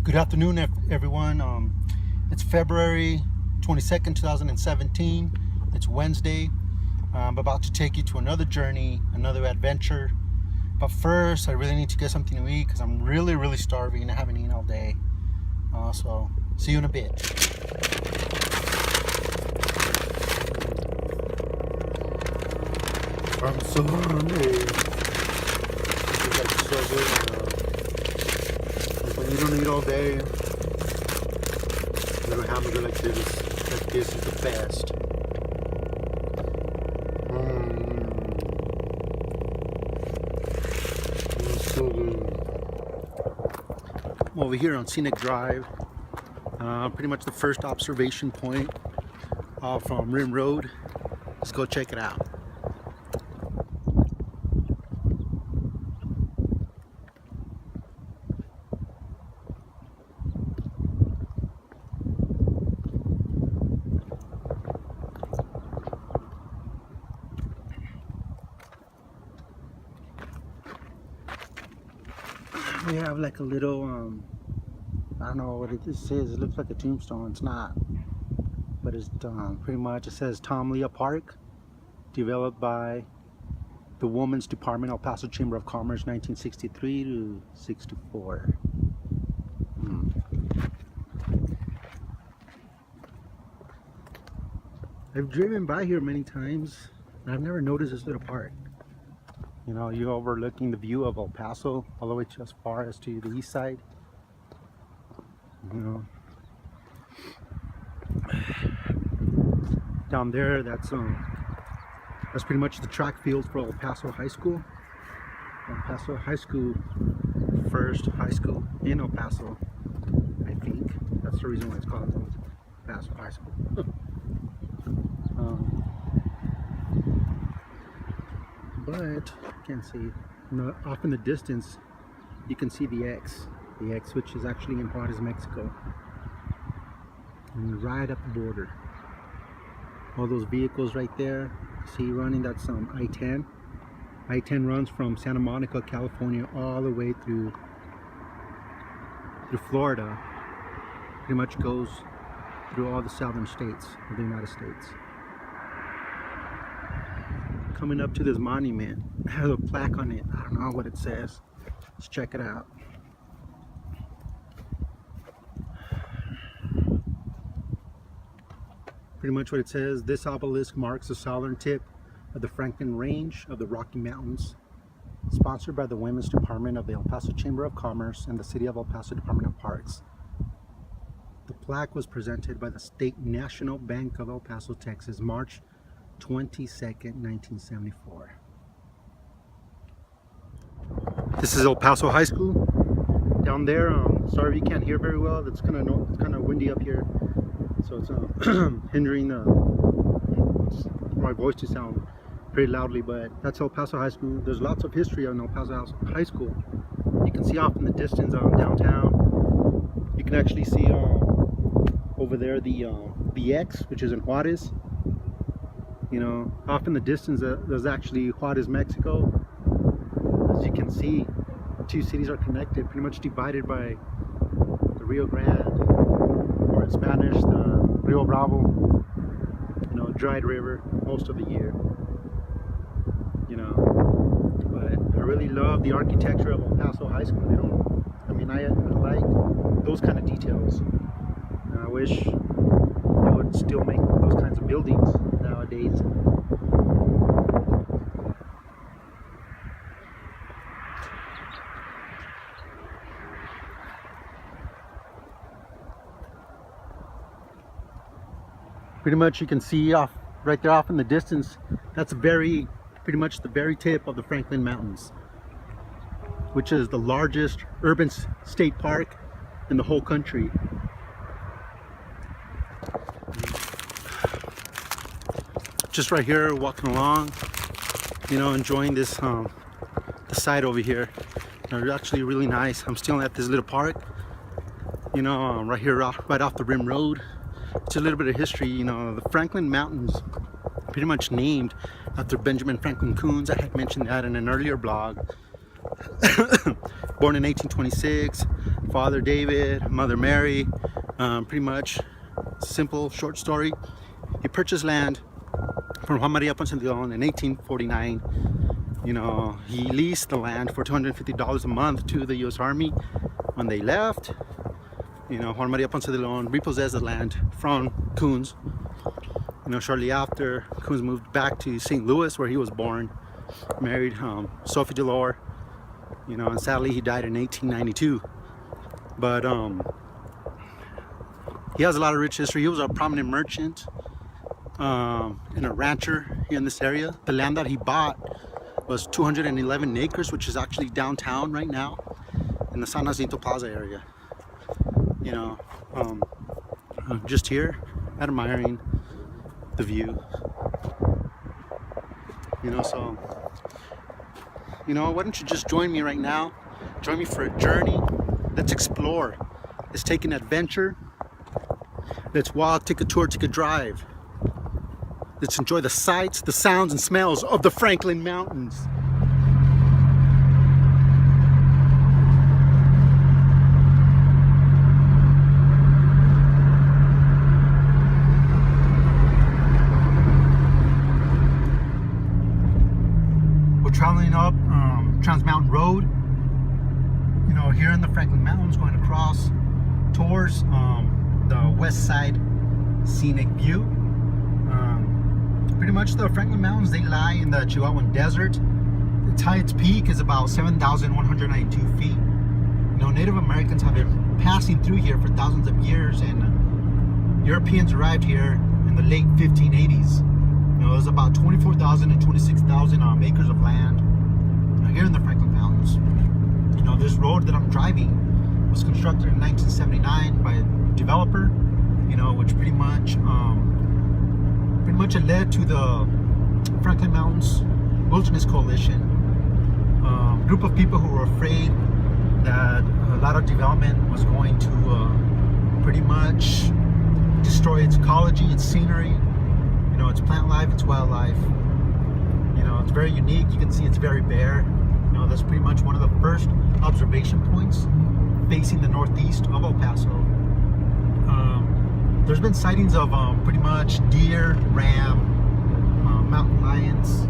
Good afternoon, everyone. It's February 22nd, 2017. It's Wednesday. I'm about to take you to another journey, another adventure. But first, I really need to get something to eat because I'm really starving and I haven't eaten all day. So, see you in a bit. I'm so hungry. It's so good. When you don't eat all day, a little hamburger like this is the best. It's so good. I'm over here on Scenic Drive, pretty much the first observation point from Rim Road. Let's go check it out. We have like a little, I don't know what this is. It looks like a tombstone. It's not. But it's pretty much, it says Tom Lea Park, developed by the Women's Department, El Paso Chamber of Commerce, 1963 to 64. I've driven by here many times, and I've never noticed this little park. You know, you're overlooking the view of El Paso all the way to as far as to the east side. You know, down there, that's pretty much the track field for El Paso High School. El Paso High School, first high school in El Paso, I think. That's the reason why it's called El Paso High School. But you can't see. Off in the distance, you can see the X, which is actually in Juarez, Mexico, and right at the border. All those vehicles right there, see running. That's I-10. I-10 runs from Santa Monica, California, all the way through Florida. Pretty much goes through all the southern states of the United States. Coming up to this monument, it has a plaque on it. I don't know what it says. Let's check it out. Pretty much what it says: this obelisk marks the southern tip of the Franklin Range of the Rocky Mountains, sponsored by the Women's Department of the El Paso Chamber of Commerce and the City of El Paso Department of Parks. The plaque was presented by the State National Bank of El Paso, Texas, March 22nd, 1974. This is El Paso High School. Down there, sorry if you can't hear very well. It's kind of windy up here, so it's hindering my voice to sound pretty loudly. But that's El Paso High School. There's lots of history on El Paso High School. You can see off in the distance downtown. You can actually see over there the X, which is in Juarez. You know, off in the distance, there's actually Juarez, Mexico. As you can see, the two cities are connected, pretty much divided by the Rio Grande, or in Spanish, the Rio Bravo. You know, dried river most of the year. You know, but I really love the architecture of El Paso High School. I like those kind of details. And I wish they would still make those kinds of buildings nowadays. Pretty much you can see right there off in the distance, that's pretty much the very tip of the Franklin Mountains, which is the largest urban state park in the whole country. Just right here, walking along, you know, enjoying this the side over here. They're actually really nice. I'm still at this little park, you know, right here, right off the Rim Road. It's a little bit of history. You know, the Franklin Mountains, pretty much named after Benjamin Franklin Coons. I had mentioned that in an earlier blog. Born in 1826, Father David, Mother Mary. Pretty much simple short story. He purchased land from Juan Maria Ponce de Leon in 1849. You know, he leased the land for $250 a month to the U.S. Army. When they left, you know, Juan Maria Ponce de Leon repossessed the land from Coons. You know, shortly after, Coons moved back to St. Louis, where he was born, married Sophie Delore, you know, and sadly he died in 1892. But he has a lot of rich history. He was a prominent merchant and a rancher here in this area. The land that he bought was 211 acres, which is actually downtown right now in the San Jacinto Plaza area. You know, just here admiring the view. You know, so, you know, why don't you just join me right now? Join me for a journey. Let's explore. Let's take an adventure. Let's walk, take a tour, take a drive. Let's enjoy the sights, the sounds, and smells of the Franklin Mountains. We're traveling up Trans Mountain Road. You know, here in the Franklin Mountains, going across towards the west side scenic view. Pretty much the Franklin Mountains, they lie in the Chihuahuan Desert. Its highest peak is about 7,192 feet. You know, Native Americans have been passing through here for thousands of years, and Europeans arrived here in the late 1580s. You know, there's about 24,000 and 26,000 acres of land here in the Franklin Mountains. You know, this road that I'm driving was constructed in 1979 by a developer, you know, which pretty much it led to the Franklin Mountains Wilderness Coalition, group of people who were afraid that a lot of development was going to pretty much destroy its ecology, its scenery, you know, its plant life, its wildlife. You know, it's very unique. You can see it's very bare. You know, that's pretty much one of the first observation points facing the northeast of El Paso. There's been sightings of pretty much deer, ram, mountain lions.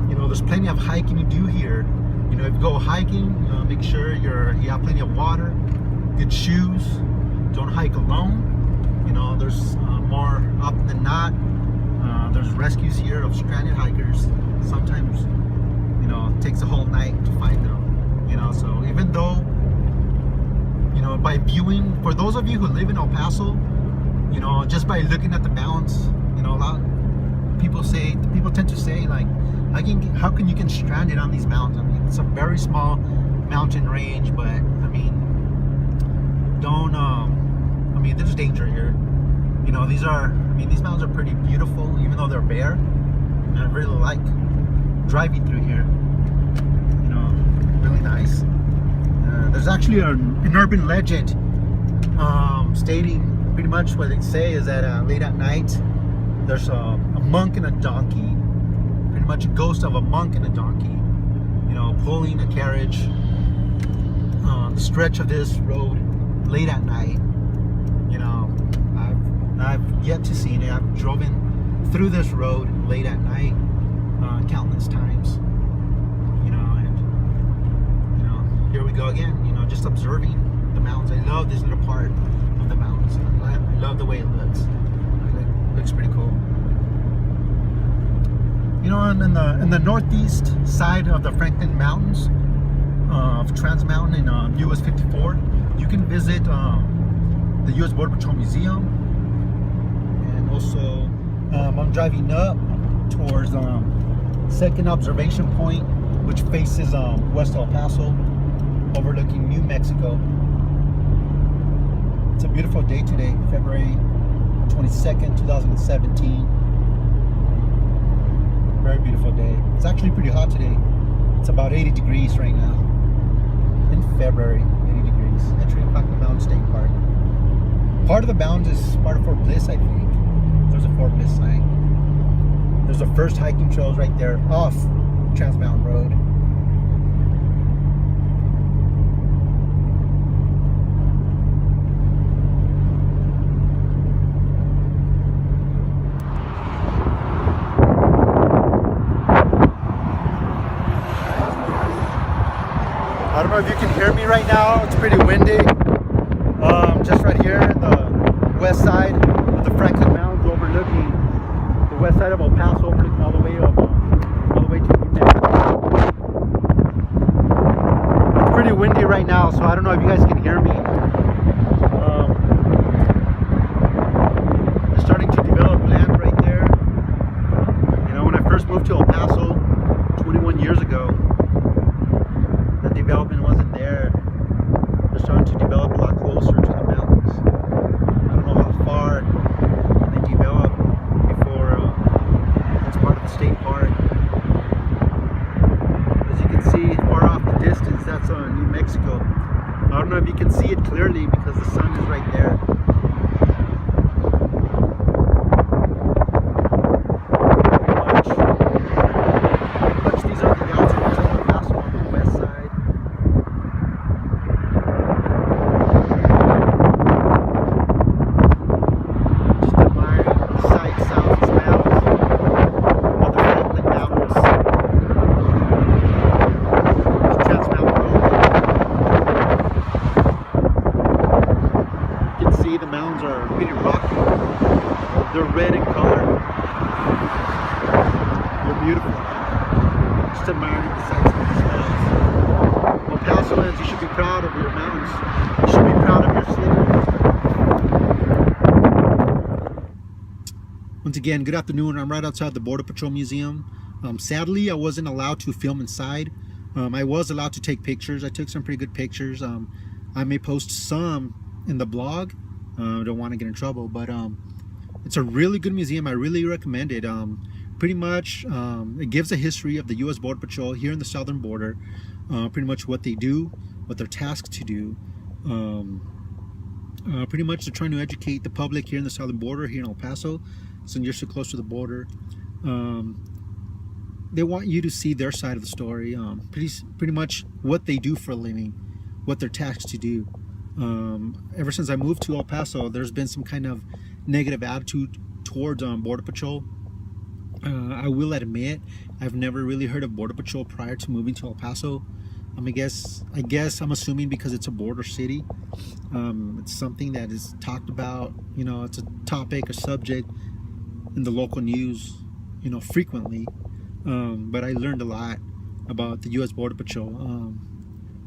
You know, there's plenty of hiking to do here. You know, if you go hiking, make sure you have plenty of water, good shoes. Don't hike alone. You know, there's more often than not, there's rescues here of stranded hikers. Sometimes, you know, it takes a whole night to find them. You know, so even though, you know, by viewing, for those of you who live in El Paso, you know, just by looking at the mountains, you know, a lot of people tend to say, like, how can you get stranded on these mountains? I mean, it's a very small mountain range, but I mean, there's danger here. You know, these mountains are pretty beautiful, even though they're bare. And I really like driving through here. You know, really nice. There's actually an urban legend stating pretty much what they say is that late at night there's a monk and a donkey, pretty much a ghost of a monk and a donkey, you know, pulling a carriage on the stretch of this road late at night. You know, I've yet to see it. I've driven through this road late at night countless times. Here we go again, you know, just observing the mountains. I love this little part of the mountains. I love the way it looks. It looks pretty cool. You know, and in the northeast side of the Franklin Mountains, of Trans Mountain in US 54, you can visit the US Border Patrol Museum. And also, I'm driving up towards second observation point, which faces West El Paso, overlooking New Mexico. It's a beautiful day today, February 22nd, 2017. Very beautiful day. It's actually pretty hot today. It's about 80 degrees right now. In February, 80 degrees. Entering Franklin Mountain State Park. Part of the mountains is part of Fort Bliss, I think. There's a Fort Bliss sign. There's the first hiking trails right there off Trans Mountain Road. right now. It's pretty windy. Just right here, the west side of the Franklin Mountains, overlooking the west side of El Paso, overlooking all the way to New Mexico. It's pretty windy right now, so I don't know if you guys can hear me. They're starting to develop land right there. You know, when I first moved to El Paso 21 years ago, the development wasn't there. They're starting to develop a lot closer to the mountains. I don't know how far they develop before it's part of the state park. As you can see, far off the distance, that's New Mexico. I don't know if you can see it clearly because the sun is right there. These are the outskirts of El Paso on the west side. Just admiring the sights, sounds, and smells of the Franklin Mountains. Trans Mountain Road. You can see the mountains are pretty rocky. They're red in color. They're beautiful. Just admiring the sights and the smells. Well, Pasoans, you should be proud of your mountains. You should be proud of your city. Once again, good afternoon. I'm right outside the Border Patrol Museum. Sadly, I wasn't allowed to film inside. I was allowed to take pictures. I took some pretty good pictures. I may post some in the blog. I don't want to get in trouble, but it's a really good museum. I really recommend it. Pretty much, it gives a history of the U.S. Border Patrol here in the southern border. Pretty much what they do, what they're tasked to do. Pretty much they're trying to educate the public here in the southern border, here in El Paso, since you're so close to the border. They want you to see their side of the story. Pretty much what they do for a living, what they're tasked to do. Ever since I moved to El Paso, there's been some kind of negative attitude towards Border Patrol. I will admit, I've never really heard of Border Patrol prior to moving to El Paso. I guess I'm assuming because it's a border city. It's something that is talked about, you know, it's a topic, a subject in the local news, you know, frequently. But I learned a lot about the U.S. Border Patrol.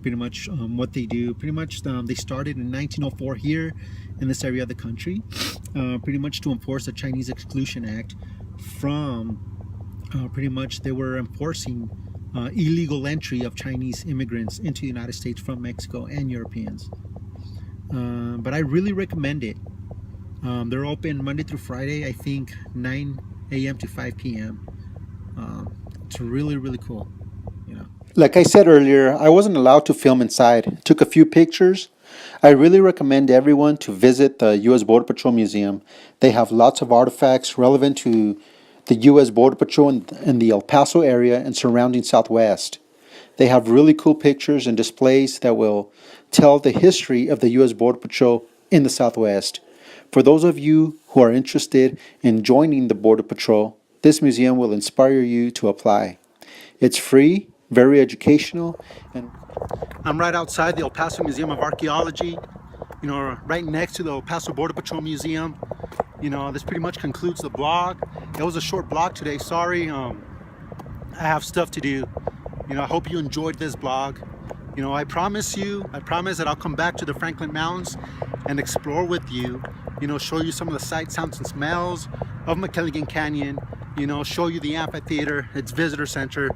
Pretty much what they do. Pretty much they started in 1904 here in this area of the country, pretty much to enforce the Chinese Exclusion Act. From pretty much they were enforcing illegal entry of Chinese immigrants into the United States from Mexico and Europeans. But I really recommend it. They're open Monday through Friday, I think 9 a.m. to 5 p.m. It's really, really cool. You know, like I said earlier, I wasn't allowed to film inside. Took a few pictures. I really recommend everyone to visit the U.S. Border Patrol Museum. They have lots of artifacts relevant to the U.S. Border Patrol in the El Paso area and surrounding Southwest. They have really cool pictures and displays that will tell the history of the U.S. Border Patrol in the Southwest. For those of you who are interested in joining the Border Patrol, this museum will inspire you to apply. It's free, very educational, and I'm right outside the El Paso Museum of Archaeology, you know, right next to the El Paso Border Patrol Museum. You know, this pretty much concludes the blog. It was a short blog today, sorry. I have stuff to do. You know, I hope you enjoyed this blog. You know, I promise that I'll come back to the Franklin Mountains and explore with you, you know, show you some of the sights, sounds, and smells of McKelligan Canyon, you know, show you the amphitheater, its visitor center,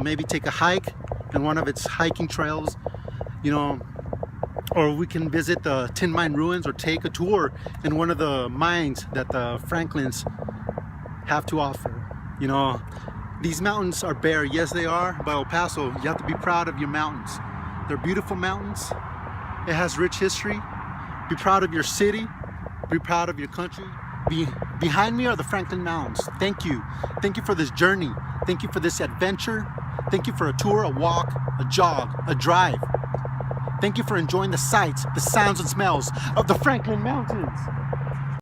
maybe take a hike in one of its hiking trails, you know, or we can visit the Tin Mine Ruins or take a tour in one of the mines that the Franklins have to offer. You know, these mountains are bare, yes they are, but El Paso, you have to be proud of your mountains. They're beautiful mountains. It has rich history. Be proud of your city. Be proud of your country. Behind me are the Franklin Mountains. Thank you. Thank you for this journey. Thank you for this adventure. Thank you for a tour, a walk, a jog, a drive. Thank you for enjoying the sights, the sounds and smells of the Franklin Mountains.